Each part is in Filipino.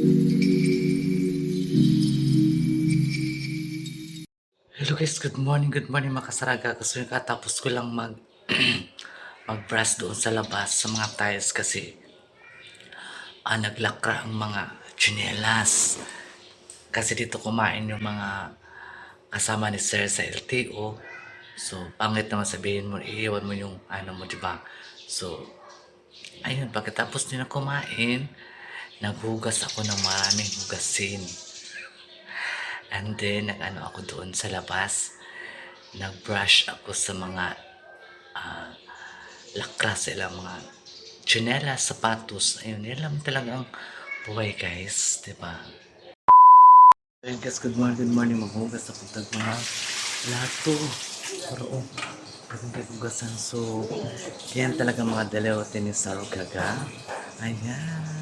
Hello guys, good morning mga kasaraga. Kasi katapos ko lang mag-brush doon sa labas sa mga tiles kasi naglakra ang mga tsinelas. Kasi dito kumain yung mga kasama ni Sir sa LTO. So, pangit naman sabihin mo, iiwan mo yung ano mo, diba? So, ayun, pagkatapos nila kumain, naghugas ako ng maraming hugasin. And then, nag-ano ako doon sa labas. Nag-brush ako sa mga lakra sa ilang mga tsinelas, sapatos. Ayun, yan lang talagang buhay guys, diba? Ayun guys, good morning. Maghugas ako ng mga lato. Pero paghugasan. So, yan talaga mga dalawa ni Sarugaga. Ayan.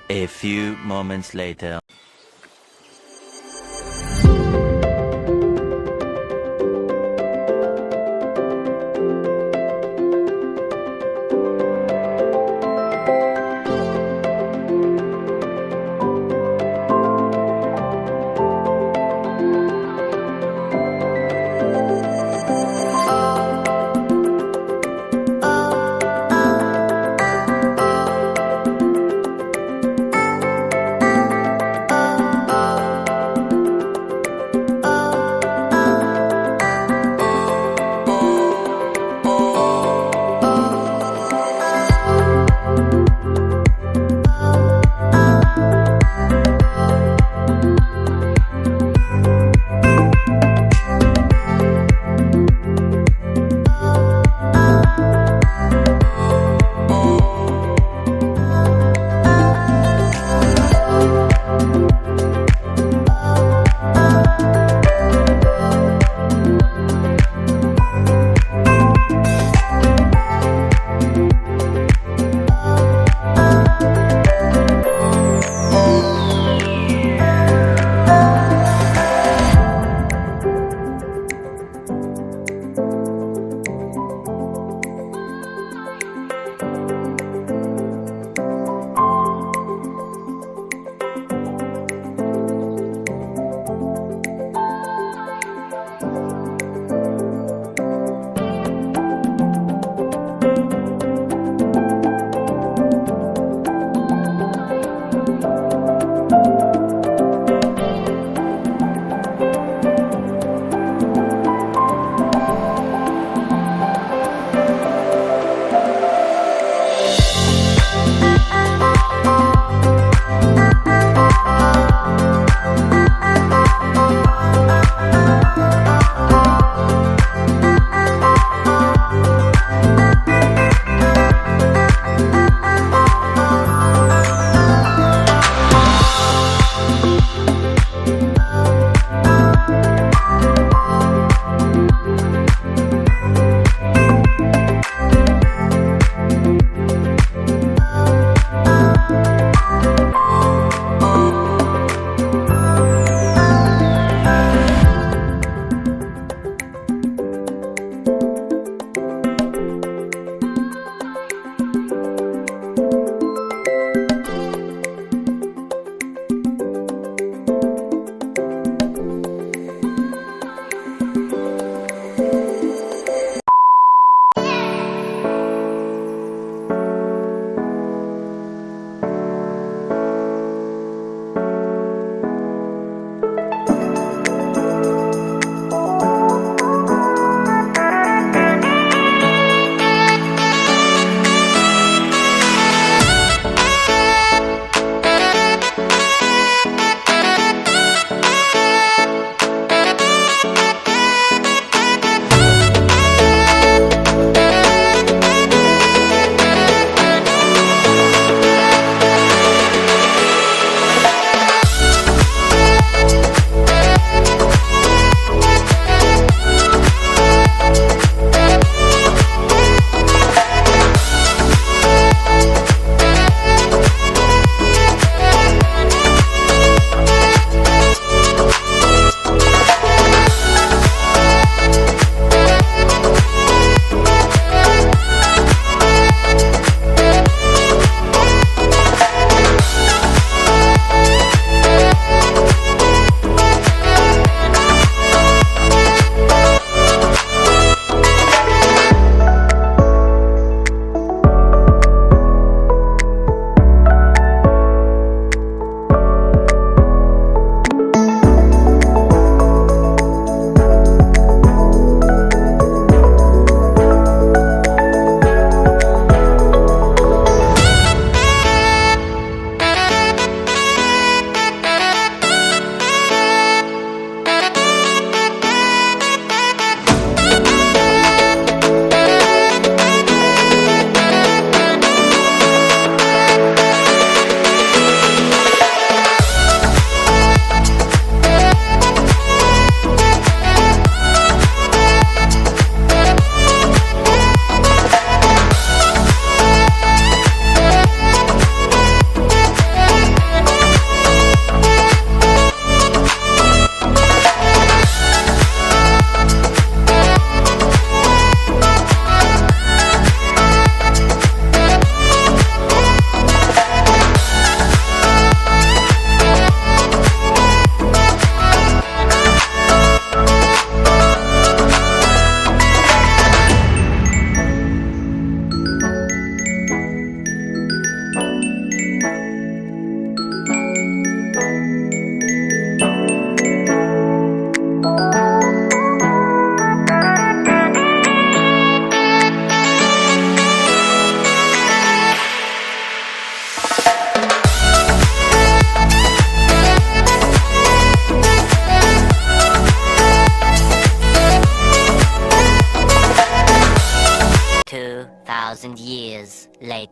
A few moments later.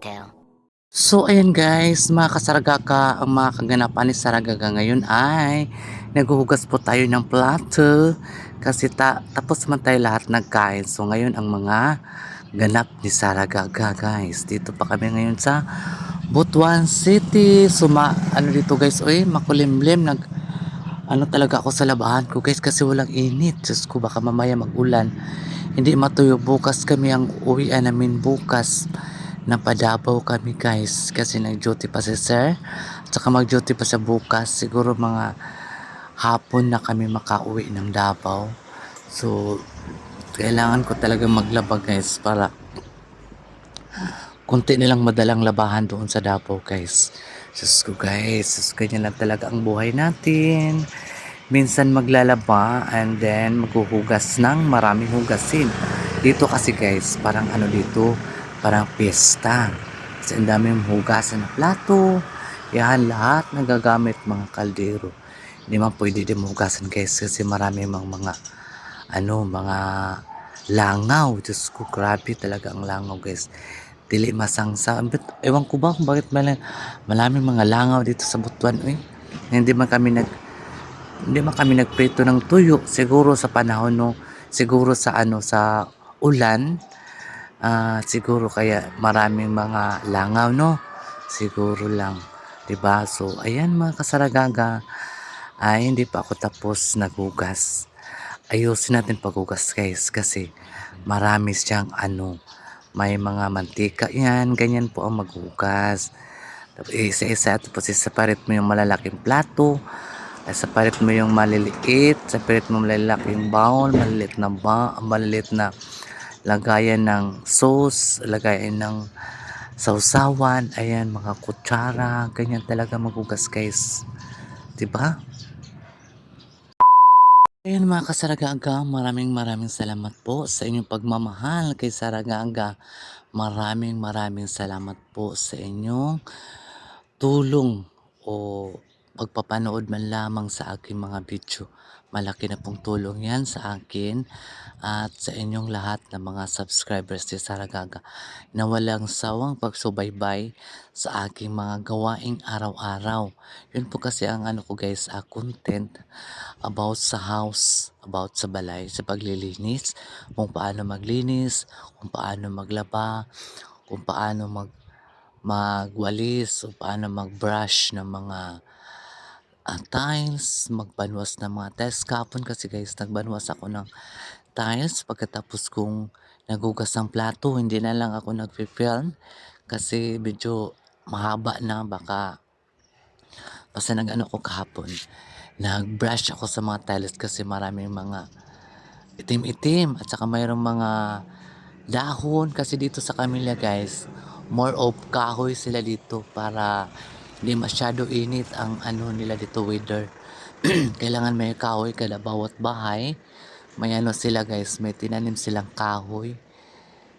later. So ayan guys, mga kasaragaka, ang mga kaganapan ni Saragaga ngayon ay naghuhugas po tayo ng plato kasi tapos man tayo lahat nagkain. So ngayon ang mga ganap ni Saragaga guys. Dito pa kami ngayon sa Butuan City. So ano dito guys, oy, makulimlim. Ano talaga ako sa labahan ko guys kasi walang init. Diyos ko, baka mamaya mag-ulan. Hindi matuyo. Bukas kami ang uwian namin bukas. Napadabaw kami guys kasi nag-duty pa si sir. Tsaka mag-duty pa sa bukas. Siguro mga hapon na kami makauwi ng Davao. So, kailangan ko talaga maglaba guys para kunti nilang madalang labahan doon sa Davao guys. Diyos ko guys, ganyan lang talaga ang buhay natin. Minsan maglalaba and then maghuhugas ng maraming hugasin. Dito kasi guys, parang ano dito, parang pista. Kasi ang daming hugasan na plato. Yan, lahat nagagamit mga kaldero. Hindi man pwede din hugasan guys kasi marami mga mga langaw. Diyos ko, grabe talaga ang langaw guys. Dili masangsa. Ewan ko ba kung bakit maraming mga langaw dito sa Butuan. Hindi man kami nagprito ng tuyo. Siguro sa panahon no, siguro sa sa ulan, siguro kaya maraming mga langaw no. Siguro lang, 'di ba? So ayan mga kasaragaga, ay hindi pa ako tapos naghugas. Ayusin natin paghugas guys kasi marami siyang may mga mantika yan, ganyan po ang maghugas. Tapos isa-isa, tapos isaparit mo yung malalaking plato, separate mo yung maliliit, separate mo malalaking bowl, maliliit na lagayan ng sauce, lagayan ng sausawan, ayan, mga kutsara, ganyan talaga maghugas guys. 'Di ba? Ayan mga kasaragaga, maraming salamat po sa inyong pagmamahal kay Saragaga. Maraming salamat po sa inyong tulong o pagpapanood man lamang sa aking mga video. Malaki na pong tulong yan sa akin at sa inyong lahat ng mga subscribers ni Saragaga na walang sawang pagsubaybay sa aking mga gawaing araw-araw. Yun po kasi ang ko guys, content about sa house, about sa balay, sa paglilinis, kung paano maglinis, kung paano maglaba, kung paano magwalis, kung paano magbrush ng mga tiles, magbanwas ng mga tiles. Kapon kasi guys, nagbanwas ako ng tiles pagkatapos kong nagugas ng plato. Hindi na lang ako nagfi-film kasi medyo mahaba na, basta nag-ano ko kahapon. Nag-brush ako sa mga tiles kasi maraming mga itim-itim at saka mayroong mga dahon kasi dito sa Camilla guys, more of kahoy sila dito para hindi masyado init ang nila dito weather. Kailangan may kahoy kada bawat bahay. May sila guys, may tinanim silang kahoy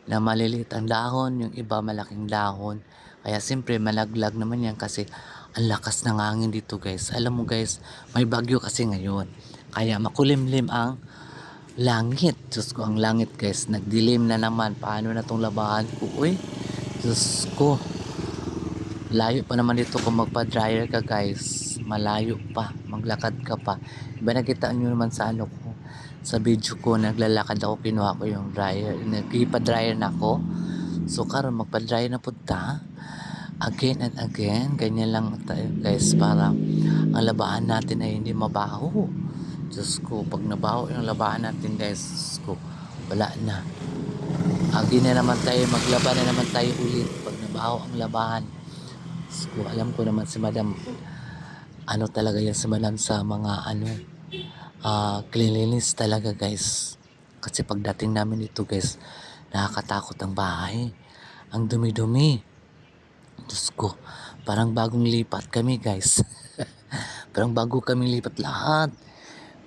na maliliit ang dahon, yung iba malaking dahon. Kaya siyempre malaglag naman yan kasi ang lakas ng hangin dito guys. Alam mo guys, may bagyo kasi ngayon. Kaya makulimlim ang langit. Diyos ko, ang langit guys, nagdilim na naman. Paano na tong labahan ko? Uy, Diyos ko. Layo pa naman dito kung magpa-dryer ka guys. Malayo pa. Maglakad ka pa. Iba nakita nyo naman sa ko. Sa video ko, naglalakad ako, kinuha ko yung dryer. Nagpa-dryer na ako. So, karon magpa-dryer na punta. Again and again. Ganyan lang tayo guys para ang labahan natin ay hindi mabaho. Diyos ko, pag nabaho yung labahan natin guys, Diyos ko, wala na. Again na naman tayo, maglaba na naman tayo ulit pag nabaho ang labahan. Diyos ko, alam ko naman si madam, talaga yan si madam sa mga cleanliness talaga guys. Kasi pagdating namin dito guys, nakakatakot ang bahay. Ang dumi-dumi. Diyos ko, parang bagong lipat kami guys. Parang bago kami lipat lahat.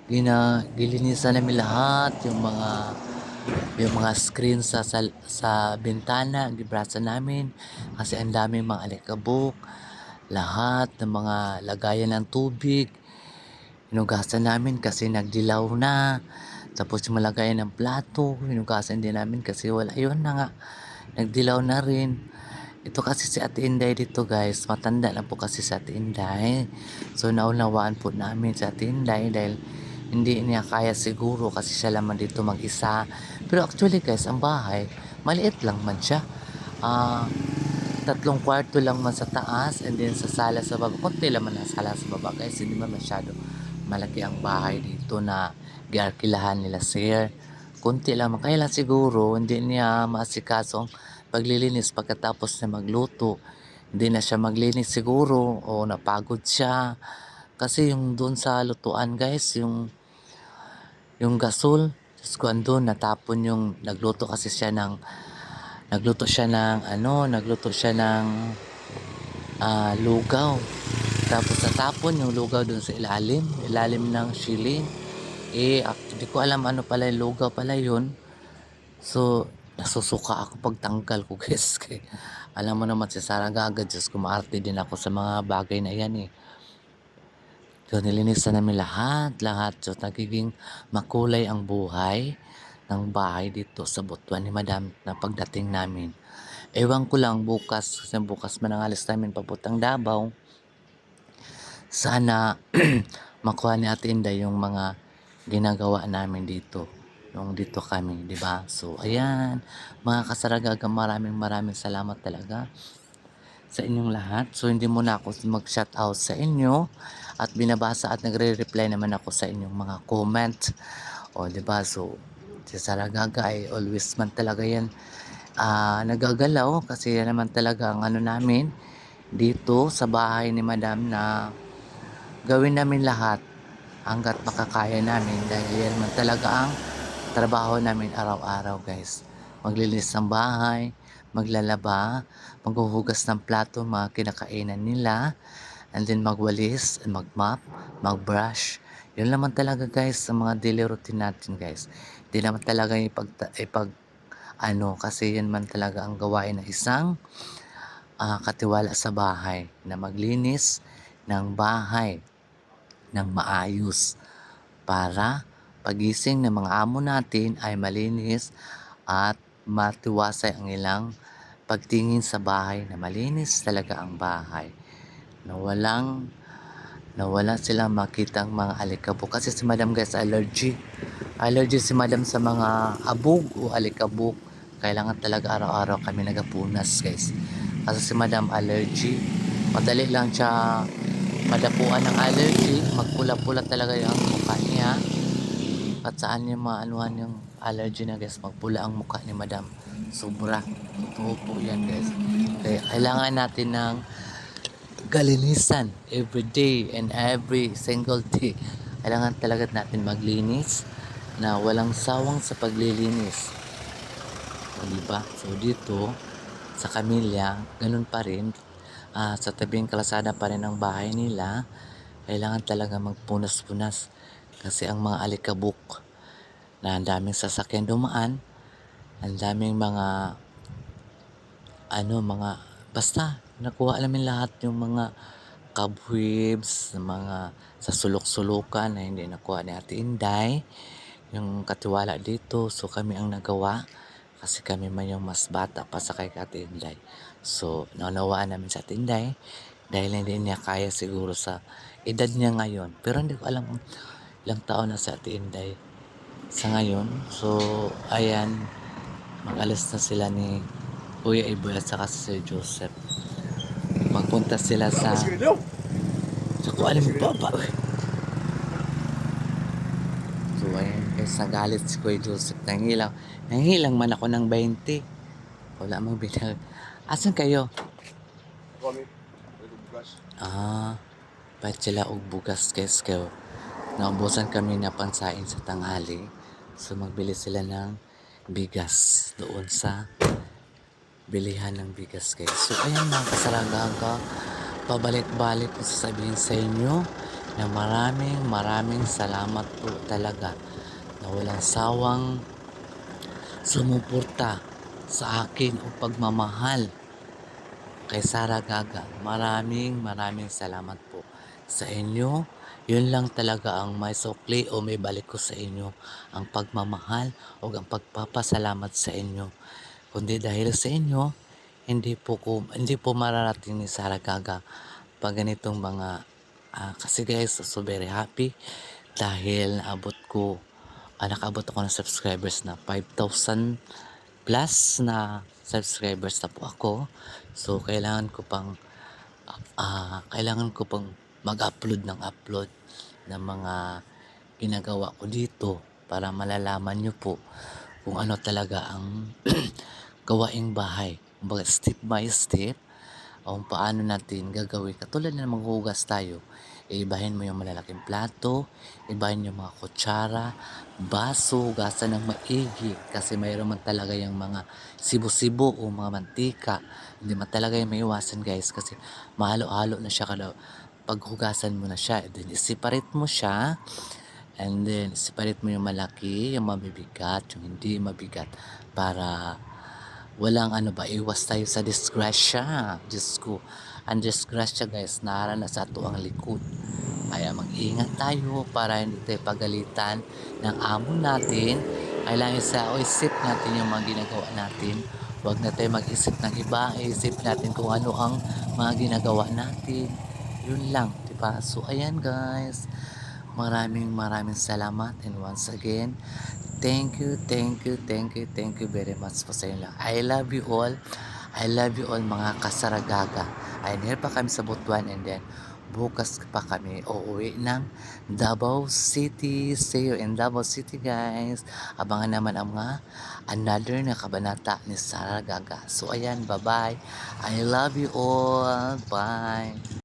Gilinisan namin lahat yung mga screen sa bintana, gibrasa namin kasi ang daming mga alikabok, lahat ng mga lagayan ng tubig hinugasan namin kasi nagdilaw na. Tapos yung lagayan ng plato hinugasan din namin kasi wala, yun na nga, nagdilaw na rin. Ito kasi si Ate Inday dito guys, matanda na po kasi si Ate Inday. So naunawaan po namin si Ate Inday dahil hindi niya kaya siguro kasi siya lamang dito mag-isa. Pero actually guys, ang bahay, maliit lang man siya. Ah, 3 kwarto lang man sa taas and then sa sala sa baba. Konti lang man ang sala sa baba guys, hindi man masyado malaki ang bahay dito na giarkilahan nila sir. Konti lang man. Kaya lang siguro hindi niya maasikaso ang paglilinis pagkatapos na magluto. Hindi na siya maglinis siguro o napagod siya. Kasi yung doon sa lutuan guys, yung gasol, Diyos ko andun, natapon yung nagluto siya ng lugaw. Tapos natapon yung lugaw dun sa ilalim ng shilling. Hindi ko alam ano pala yung lugaw pala yun. So, nasusuka ako pagtanggal ko guys. Kaya, alam mo naman si Sarah Gaga, Diyos ko maarte din ako sa mga bagay na yan eh. So, nilinisan namin lahat. So, nagiging makulay ang buhay ng bahay dito sa Butuan ni Madam na pagdating namin. Ewan ko lang bukas, kasi bukas manangalis namin papuntang Davao. Sana makuha ni Ate Inday yung mga ginagawa namin dito. Yung dito kami, di ba? So, ayan, mga kasaragaga, maraming salamat talaga sa inyong lahat. So, hindi muna ako mag-shout out sa inyo at binabasa at nagre-reply naman ako sa inyong mga comment. O, di ba? So, si Saragaga ay always man talaga yan nagagalaw kasi yan naman talaga ang ano namin dito sa bahay ni Madam na gawin namin lahat hanggat makakaya namin dahil yan man talaga ang trabaho namin araw-araw guys. Maglinis ng bahay, maglalaba, maghuhugas ng plato, mga kinakainan nila, and then magwalis, magmap, magbrush. Yun naman talaga guys sa mga daily routine natin guys. Hindi naman talaga kasi yan man talaga ang gawain ng isang katiwala sa bahay na maglinis ng bahay ng maayos para pagising ng mga amo natin ay malinis at matiwasay ang ilang pagtingin sa bahay na malinis talaga ang bahay na wala silang makitang mga alikabok kasi si Madam guys allergy si Madam sa mga abog o alikabok. Kailangan talaga araw-araw kami nagapunas guys kasi si Madam allergy, madali lang siya madapuan ng allergy, magpula-pula talaga yung mukha niya. At saan yung maanuhan yung allergy na guys, magpula ang mukha ni Madam. Sobra. Totoo po yan guys. Kaya kailangan natin ng galinisan every day and every single day. Kailangan talaga natin maglinis na walang sawang sa paglilinis. O, diba? So dito sa Camilla, ganun pa rin. Sa tabing kalsada pa rin ang bahay nila. Kailangan talaga magpunas-punas kasi ang mga alikabok na ang daming sasakyan dumaan, ang daming basta nakuha namin lahat yung mga cobwebs, mga sa sulok-sulukan na hindi nakuha ni Ate Inday, yung katiwala dito. So kami ang nagawa kasi kami man yung mas bata pa sa kay Ate Inday. So naunawaan namin sa Ate Inday dahil hindi niya kaya siguro sa edad niya ngayon. Pero hindi ko alam kung ilang taon na si Ate Inday sa ngayon. So ayan, mag-alis na sila ni Kuya Iboy at saka si Sir Joseph. Magpunta sila sa kualim mo pa. So ayan guys, nagalit si Kuya Joseph. Nangilang man ako ng 20. Wala mang binag. Asan kayo? Ba't sila og bugas guys kayo. Naubusan kami na pansain sa tanghali. So magbili sila ng bigas doon sa bilihan ng bigas guys. So ayan mga kasaragaga, pabalik-balik ko sasabihin sa inyo na maraming salamat po talaga na walang sawang sumuporta sa akin o pagmamahal kay Sarah Gaga. Maraming salamat po sa inyo. Yun lang talaga ang may sukli o may balik ko sa inyo, ang pagmamahal o ang pagpapasalamat sa inyo. Kundi dahil sa inyo, hindi po mararating ni Sara Gaga pag ganitong mga kasi guys, so very happy dahil nakaabot ako ng subscribers na 5,000 plus na subscribers na po ako. So kailangan ko pang mag-upload ng mga ginagawa ko dito para malalaman nyo po kung ano talaga ang gawaing bahay. Kumbaga step by step kung paano natin gagawin. Katulad na maghuhugas tayo, ibahin mo yung malalaking plato, ibahin yung mga kutsara, baso, hugasan ng maigi kasi mayroon man talaga yung mga sibo-sibo o mga mantika. Hindi man talaga yung maiwasan guys kasi mahalo-halo na siya kada paghugasan mo na siya. Then i-separate mo siya. And then, separate mo yung malaki, yung mabibigat, yung hindi mabigat para walang iwas tayo sa disgrasya. Diyos ko. Ang disgrasya guys, naranas sa ato ang likod. Kaya mag-ingat tayo para hindi tayo pagalitan ng amo natin. Kailangan isip natin yung mga ginagawa natin. Huwag na tayo mag-isip ng iba. Isip natin kung ano ang mga ginagawa natin. Yun lang, diba? So, ayan guys. Maraming salamat and once again, thank you very much po sa inyo lang. I love you all. I love you all mga kasaragaga. Ayun, here pa kami sa Butuan and then bukas pa kami uuwi ng Davao City. See you in Davao City guys. Abangan naman ang mga another na kabanata ni Saragaga. So ayan, bye bye. I love you all. Bye.